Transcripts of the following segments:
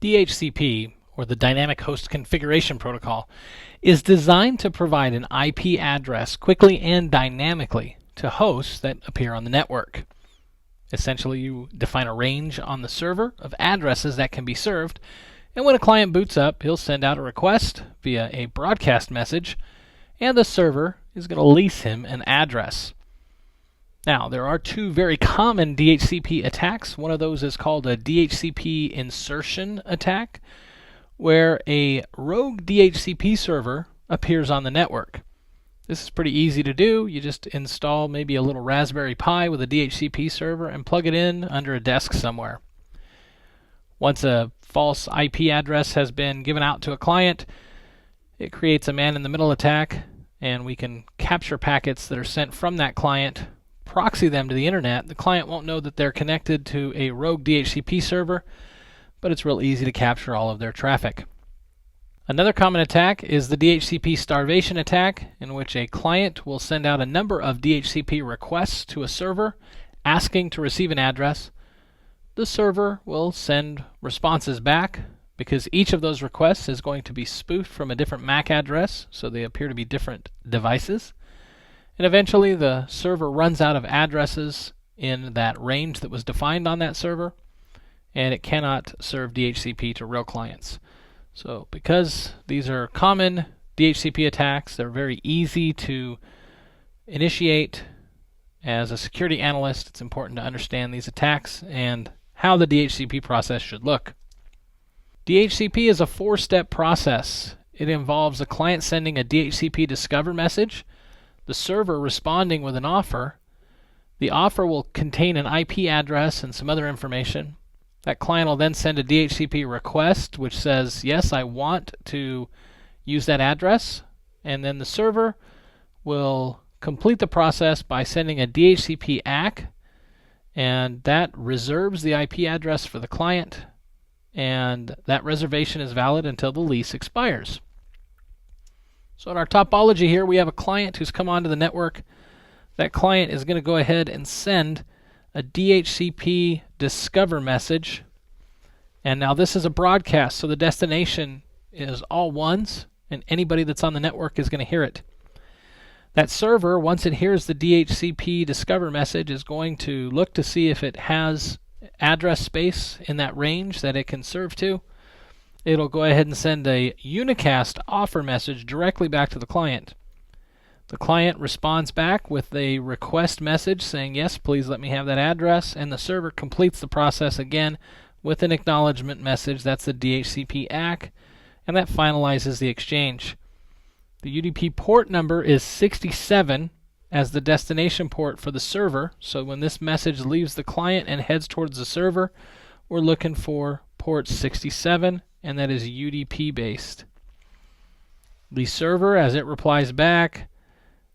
DHCP, or the Dynamic Host Configuration Protocol, is designed to provide an IP address quickly and dynamically to hosts that appear on the network. Essentially, you define a range on the server of addresses that can be served, and when a client boots up, he'll send out a request via a broadcast message, and the server is going to lease him an address. Now, there are two very common DHCP attacks. One of those is called a DHCP insertion attack, where a rogue DHCP server appears on the network. This is pretty easy to do. You just install maybe a little Raspberry Pi with a DHCP server and plug it in under a desk somewhere. Once a false IP address has been given out to a client, it creates a man-in-the-middle attack, and we can capture packets that are sent from that client, proxy them to the internet. The client won't know that they're connected to a rogue DHCP server, but it's real easy to capture all of their traffic. Another common attack is the DHCP starvation attack, in which a client will send out a number of DHCP requests to a server asking to receive an address. The server will send responses back because each of those requests is going to be spoofed from a different MAC address, so they appear to be different devices. And eventually the server runs out of addresses in that range that was defined on that server, and it cannot serve DHCP to real clients. So because these are common DHCP attacks, they're very easy to initiate. As a security analyst, it's important to understand these attacks and how the DHCP process should look. DHCP is a four-step process. It involves a client sending a DHCP discover message, the server responding with an offer. The offer will contain an IP address and some other information. That client will then send a DHCP request which says, yes, I want to use that address, and then the server will complete the process by sending a DHCP ACK, and that reserves the IP address for the client, and that reservation is valid until the lease expires. So in our topology here, we have a client who's come onto the network. That client is going to go ahead and send a DHCP discover message, and now this is a broadcast, so the destination is all ones, and anybody that's on the network is going to hear it. That server, once it hears the DHCP discover message, is going to look to see if it has address space in that range that it can serve to. It'll go ahead and send a unicast offer message directly back to the client. The client responds back with a request message saying, yes, please let me have that address, and the server completes the process again with an acknowledgement message. That's the DHCP ACK, and that finalizes the exchange. The UDP port number is 67 as the destination port for the server, so when this message leaves the client and heads towards the server, we're looking for port 67, and that is UDP based. The server, as it replies back,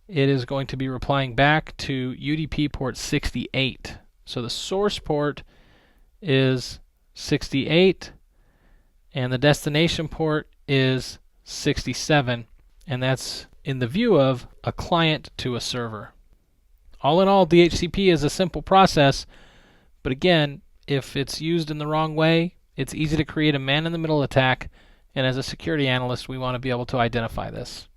it is going to be replying back to UDP port 68. So the source port is 68, and the destination port is 67, and that's in the view of a client to a server. All in all, DHCP is a simple process, but again, if it's used in the wrong way, it's easy to create a man-in-the-middle attack, and as a security analyst, we want to be able to identify this.